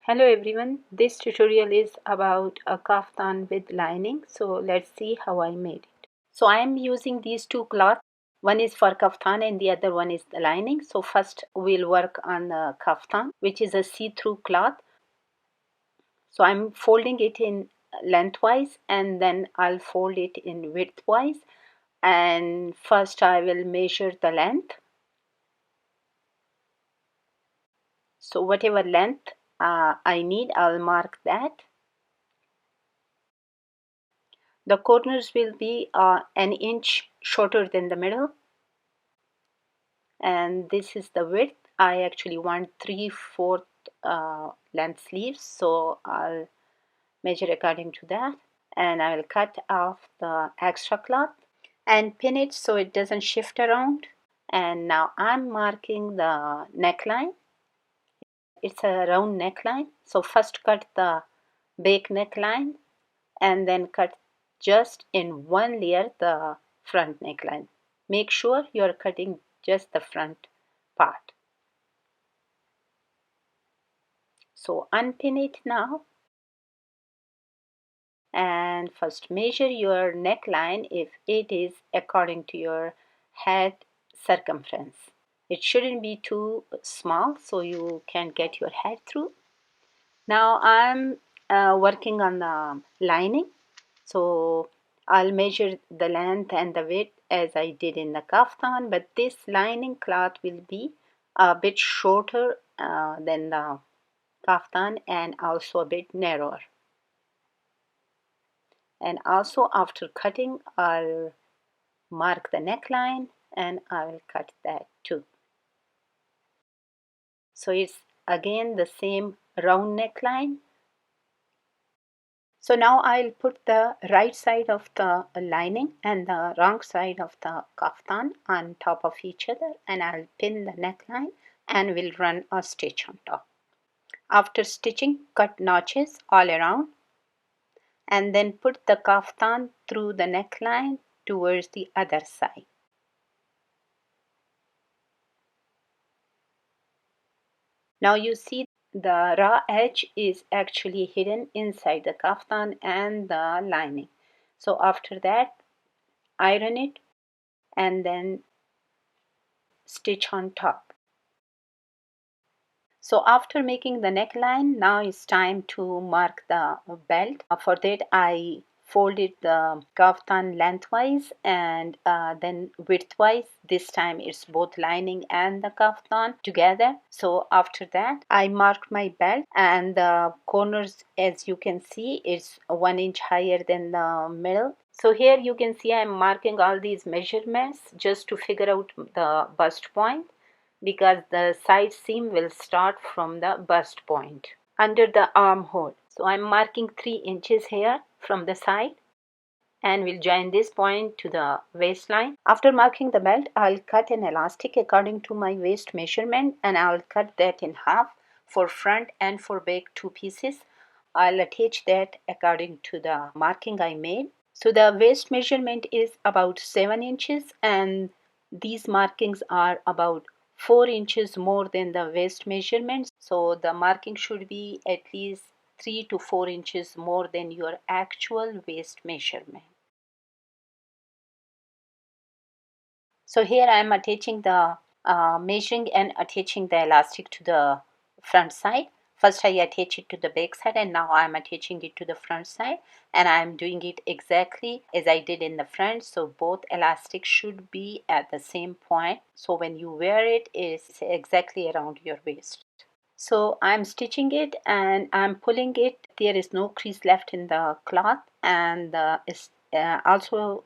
Hello everyone, this tutorial is about a kaftan with lining. So let's see how I made it. So I am using these two cloths. One is for kaftan and the other one is the lining. So first we'll work on the kaftan, which is a see-through cloth. So I'm folding it in lengthwise and then I'll fold it in widthwise. And first I will measure the length. So whatever length I need, I'll mark that. The corners will be an inch shorter than the middle, and this is the width. I actually want 3/4 length sleeves, so I'll measure according to that, and I will cut off the extra cloth and pin it so it doesn't shift around. And now I'm marking the neckline. It's a round neckline, so first cut the back neckline and then cut just in one layer the front neckline. Make sure you're cutting just the front part. So unpin it now and first measure your neckline if it is according to your head circumference. It shouldn't be too small so you can get your head through. Now I'm working on the lining. So I'll measure the length and the width as I did in the kaftan, but this lining cloth will be a bit shorter than the kaftan and also a bit narrower. And also after cutting, I'll mark the neckline and I will cut that too. So it's again the same round neckline. So now I'll put the right side of the lining and the wrong side of the kaftan on top of each other, and I'll pin the neckline and we'll run a stitch on top. After stitching, cut notches all around and then put the kaftan through the neckline towards the other side. Now you see the raw edge is actually hidden inside the kaftan and the lining. So after that, iron it and then stitch on top. So after making the neckline, now it's time to mark the belt. For that I folded the kaftan lengthwise and then widthwise. This time it's both lining and the kaftan together. So after that I marked my belt and the corners, as you can see, is 1 inch higher than the middle. So here you can see I'm marking all these measurements just to figure out the bust point, because the side seam will start from the bust point under the armhole. So I'm marking 3 inches here from the side and we'll join this point to the waistline. After marking the belt, I'll cut an elastic according to my waist measurement and I'll cut that in half for front and for back 2 pieces. I'll attach that according to the marking I made. So the waist measurement is about 7 inches and these markings are about 4 inches more than the waist measurement. So the marking should be at least 3 to 4 inches more than your actual waist measurement. So here I am attaching the measuring and attaching the elastic to the front side. First I attach it to the back side and now I am attaching it to the front side, and I am doing it exactly as I did in the front. So both elastics should be at the same point. So when you wear it, it's exactly around your waist. So I'm stitching it and I'm pulling it. There is no crease left in the cloth, and also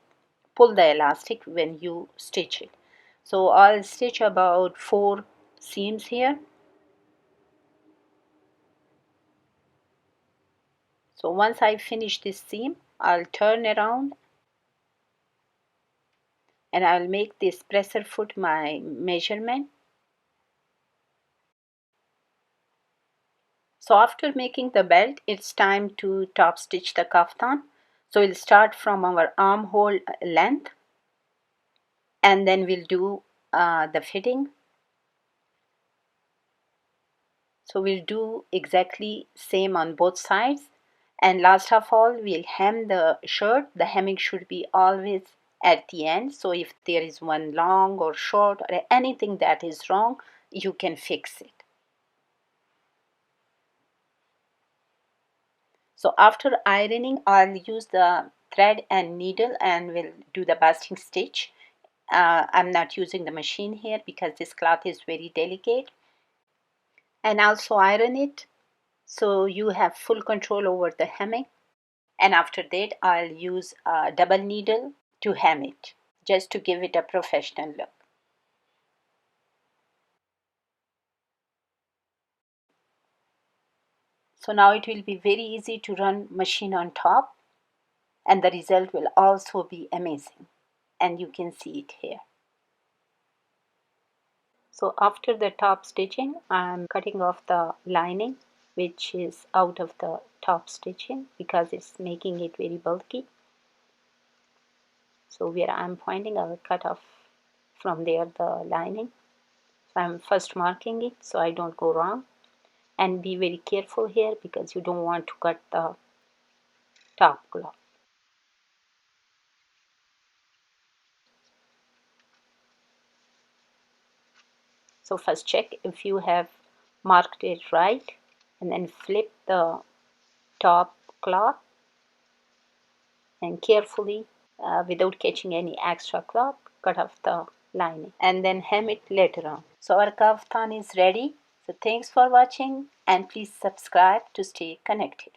pull the elastic when you stitch it. So I'll stitch about 4 seams here. So once I finish this seam, I'll turn around and I'll make this presser foot my measurement. So after making the belt, it's time to top stitch the kaftan. So we'll start from our armhole length and then we'll do the fitting. So we'll do exactly same on both sides. And last of all, we'll hem the shirt. The hemming should be always at the end. So if there is one long or short or anything that is wrong, you can fix it. So after ironing, I'll use the thread and needle and we'll do the basting stitch. I'm not using the machine here because this cloth is very delicate. And also iron it so you have full control over the hemming. And after that, I'll use a double needle to hem it, just to give it a professional look. So now it will be very easy to run machine on top, and the result will also be amazing. And you can see it here. So after the top stitching, I'm cutting off the lining which is out of the top stitching because it's making it very bulky. So where I'm pointing, I will cut off from there the lining. So I'm first marking it so I don't go wrong. And be very careful here because you don't want to cut the top cloth. So first check if you have marked it right and then flip the top cloth and carefully without catching any extra cloth cut off the lining and then hem it later on. So our kaftan is ready. So thanks for watching and please subscribe to stay connected.